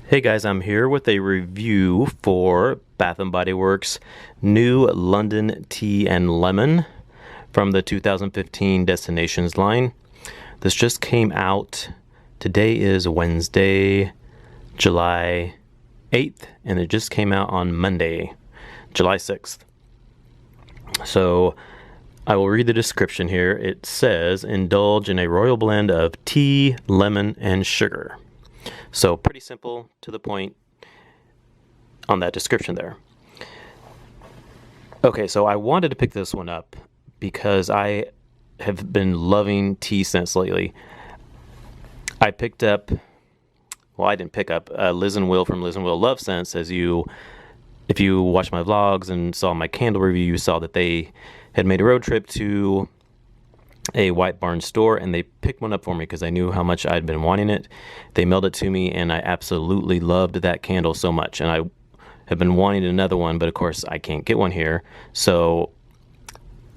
Hey guys, I'm here with a review for Bath & Body Works new London Tea and Lemon from the 2015 Destinations line. This just came out. Today is Wednesday, July 8th, and it just came out on Monday, July 6th. So I will read the description here. It says, indulge in a royal blend of tea, lemon, and sugar. So pretty simple, to the point on that description there. Okay, so I wanted to pick this one up because I have been loving tea scents lately. I picked up, well, I didn't pick up Liz and Will from Liz and Will Love Scents. If you watched my vlogs and saw my candle review, you saw that they had made a road trip to a White Barn store, and they picked one up for me because I knew how much I'd been wanting it. They mailed it to me, and I absolutely loved that candle so much, and I have been wanting another one, but of course I can't get one here. So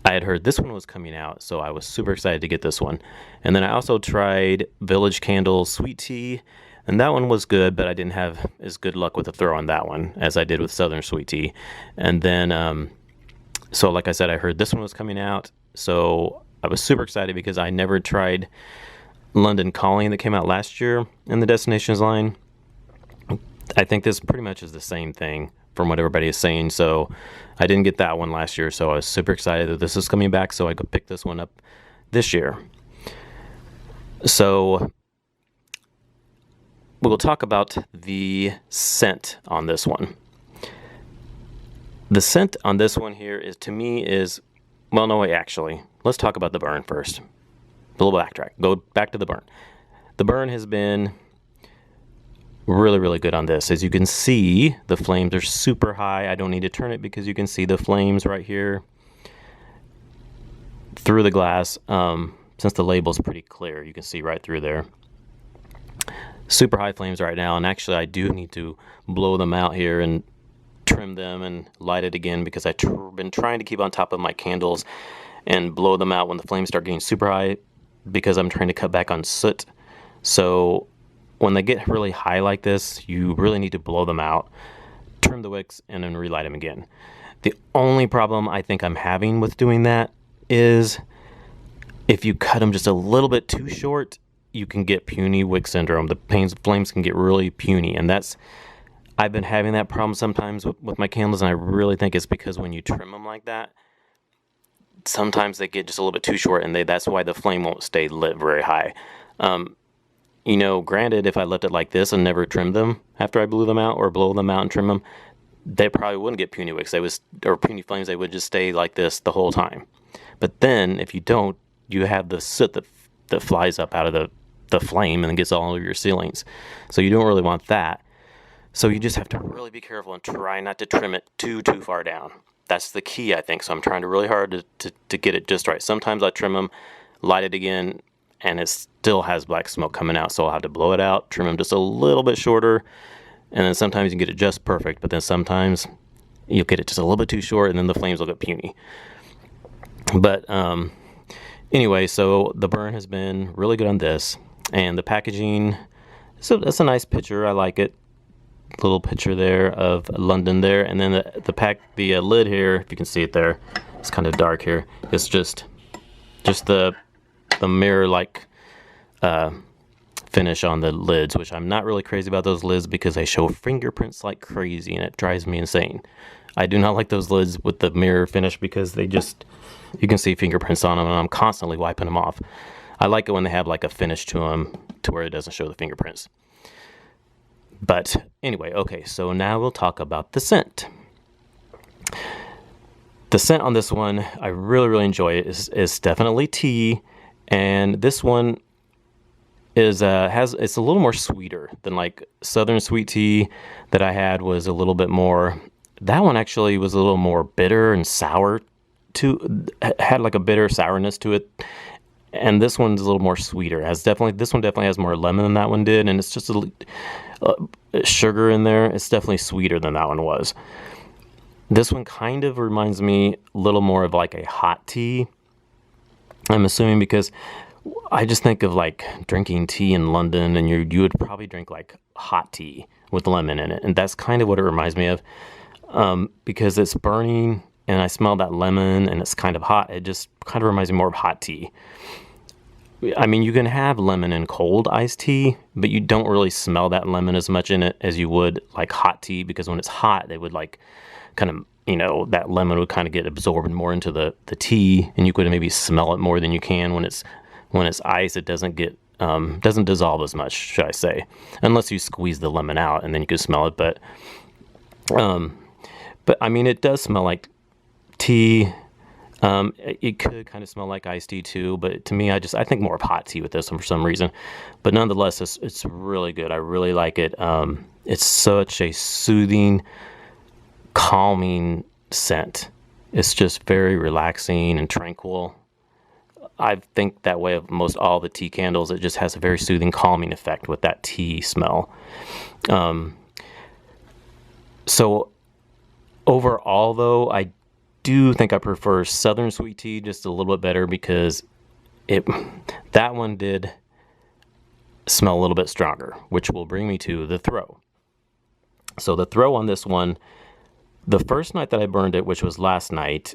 I had heard this one was coming out, so I was super excited to get this one. And then I also tried Village Candle Sweet Tea, and that one was good, but I didn't have as good luck with the throw on that one as I did with Southern Sweet Tea. And then so like I said, I heard this one was coming out, so I was super excited because I never tried London Calling that came out last year in the Destinations line. I think this pretty much is the same thing from what everybody is saying, so I didn't get that one last year, so I was super excited that this is coming back so I could pick this one up this year. So we'll talk about the scent on this one. The scent on this one here is, to me, is, well, no, wait, actually, let's talk about the burn first. A little backtrack. Go back to the burn. The burn has been really, really good on this. As you can see, the flames are super high. I don't need to turn it because you can see the flames right here through the glass. Since the label is pretty clear, you can see right through there. Super high flames right now, and actually I do need to blow them out here and trim them and light it again because I've been trying to keep on top of my candles and blow them out when the flames start getting super high because I'm trying to cut back on soot. So when they get really high like this, you really need to blow them out, trim the wicks, and then relight them again. The only problem I think I'm having with doing that is if you cut them just a little bit too short, you can get puny wick syndrome. The flames can get really puny, and I've been having that problem sometimes with my candles, and I really think it's because when you trim them like that, sometimes they get just a little bit too short, and that's why the flame won't stay lit very high. Granted, if I left it like this and never trimmed them after I blew them out, or blow them out and trim them, they probably wouldn't get puny wicks. Or puny flames. They would just stay like this the whole time. But then, if you don't, you have the soot that flies up out of the flame and gets all over your ceilings. So you don't really want that. So you just have to really be careful and try not to trim it too far down. That's the key, I think. So I'm trying really hard to get it just right. Sometimes I trim them, light it again, and it still has black smoke coming out. So I'll have to blow it out, trim them just a little bit shorter, and then sometimes you can get it just perfect. But then sometimes you'll get it just a little bit too short, and then the flames will get puny. But anyway, so the burn has been really good on this, and the packaging. So that's a nice picture. I like it. Little picture there of London there, and then the lid here, if you can see it there, it's kind of dark here. It's just the mirror like finish on the lids, which I'm not really crazy about those lids because they show fingerprints like crazy, and it drives me insane. I do not like those lids with the mirror finish because you can see fingerprints on them, and I'm constantly wiping them off. I like it when they have like a finish to them to where it doesn't show the fingerprints. But anyway, okay, so now we'll talk about the scent. The scent on this one, I really, really enjoy it. It's definitely tea, and this one is it's a little more sweeter than like Southern Sweet Tea that I had was a little bit more. That one actually was a little more bitter and sour had like a bitter sourness to it. And this one's a little more sweeter. This one definitely has more lemon than that one did, and it's just sugar in there. It's definitely sweeter than that one was. This one kind of reminds me a little more of like a hot tea. I'm assuming because I just think of like drinking tea in London, and you would probably drink like hot tea with lemon in it. And that's kind of what it reminds me of, because it's burning and I smell that lemon and it's kind of hot. It just kind of reminds me more of hot tea. I mean, you can have lemon in cold iced tea, but you don't really smell that lemon as much in it as you would like hot tea, because when it's hot, they would like kind of, you know, that lemon would kind of get absorbed more into the tea, and you could maybe smell it more than you can when it's ice. It doesn't get doesn't dissolve as much, should I say, unless you squeeze the lemon out and then you can smell it. But I mean, it does smell like tea. It could kind of smell like iced tea too, but to me, I think more of hot tea with this one for some reason. But nonetheless, it's really good. I really like it. It's such a soothing, calming scent. It's just very relaxing and tranquil. I think that way of most all the tea candles. It just has a very soothing, calming effect with that tea smell. So overall, though, I do think I prefer Southern Sweet Tea just a little bit better, because that one did smell a little bit stronger, which will bring me to the throw. So the throw on this one, the first night that I burned it, which was last night,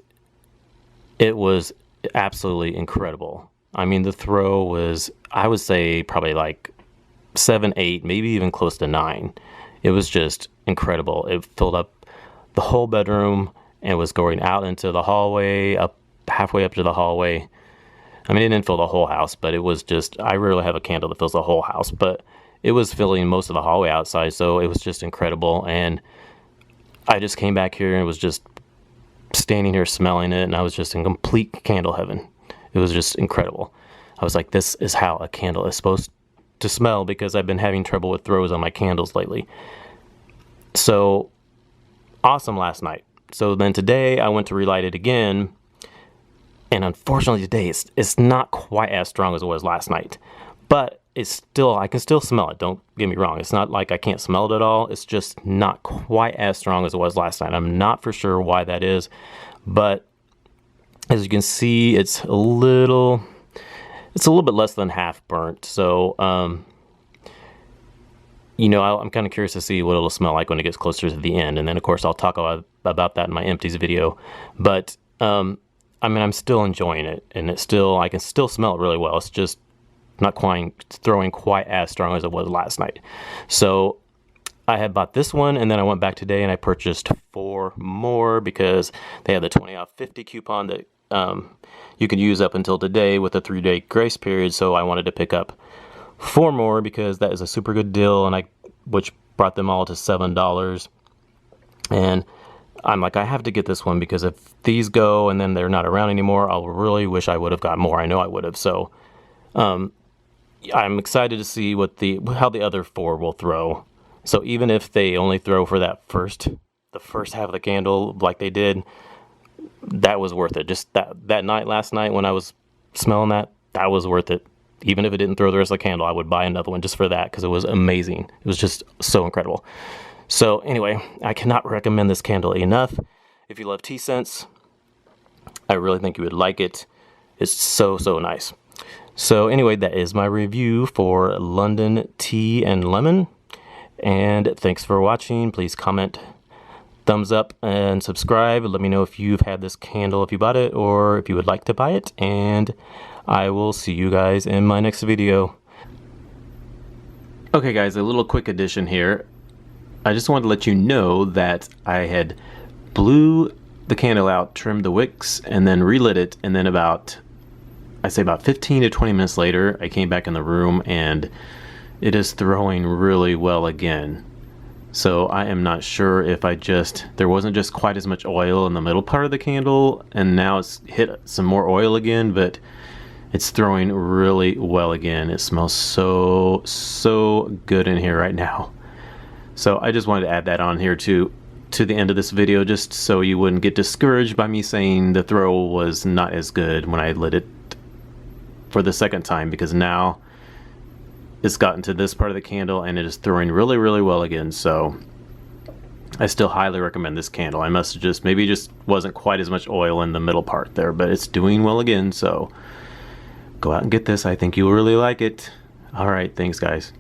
it was absolutely incredible. I mean, the throw was, I would say, probably like 7, 8, maybe even close to 9. It was just incredible. It filled up the whole bedroom and was going out into the hallway, up halfway up to the hallway. I mean, it didn't fill the whole house, but it was just, I rarely have a candle that fills the whole house, but it was filling most of the hallway outside, so it was just incredible. And I just came back here and was just standing here smelling it, and I was just in complete candle heaven. It was just incredible. I was like, this is how a candle is supposed to smell, because I've been having trouble with throws on my candles lately. So awesome last night. So then today I went to relight it again, and unfortunately today it's not quite as strong as it was last night, but it's still, I can still smell it. Don't get me wrong. It's not like I can't smell it at all. It's just not quite as strong as it was last night. I'm not for sure why that is, but as you can see, it's a little bit less than half burnt. So, you know, I'm kind of curious to see what it'll smell like when it gets closer to the end. And then, of course, I'll talk about that in my empties video. But, I mean, I'm still enjoying it. And I can still smell it really well. It's just not quite throwing quite as strong as it was last night. So I had bought this one, and then I went back today and I purchased 4 more, because they had the 20 off 50 coupon that you could use up until today with a 3-day grace period. So I wanted to pick up 4 more, because that is a super good deal, and which brought them all to $7. And I'm like, I have to get this one, because if these go and then they're not around anymore, I'll really wish I would have got more. I know I would have. So I'm excited to see how the other 4 will throw. So even if they only throw for the first half of the candle like they did, that was worth it. Just that night, last night, when I was smelling that was worth it. Even if it didn't throw the rest of the candle, I would buy another one just for that, because it was amazing. It was just so incredible. So anyway, I cannot recommend this candle enough. If you love tea scents, I really think you would like it. It's so, so nice. So anyway, that is my review for London Tea and Lemon. And thanks for watching. Please comment, thumbs up, and subscribe. Let me know if you've had this candle, if you bought it, or if you would like to buy it. And I will see you guys in my next video. Okay guys, a little quick addition here. I just wanted to let you know that I had blew the candle out, trimmed the wicks, and then relit it, and then about 15 to 20 minutes later, I came back in the room and it is throwing really well again. So I am not sure if there wasn't just quite as much oil in the middle part of the candle, and now it's hit some more oil again, but it's throwing really well again. It smells so, so good in here right now. So I just wanted to add that on here to the end of this video, just so you wouldn't get discouraged by me saying the throw was not as good when I lit it for the second time, because now it's gotten to this part of the candle and it is throwing really, really well again. So I still highly recommend this candle. I must have maybe just wasn't quite as much oil in the middle part there, but it's doing well again. So go out and get this. I think you'll really like it. All right, thanks guys.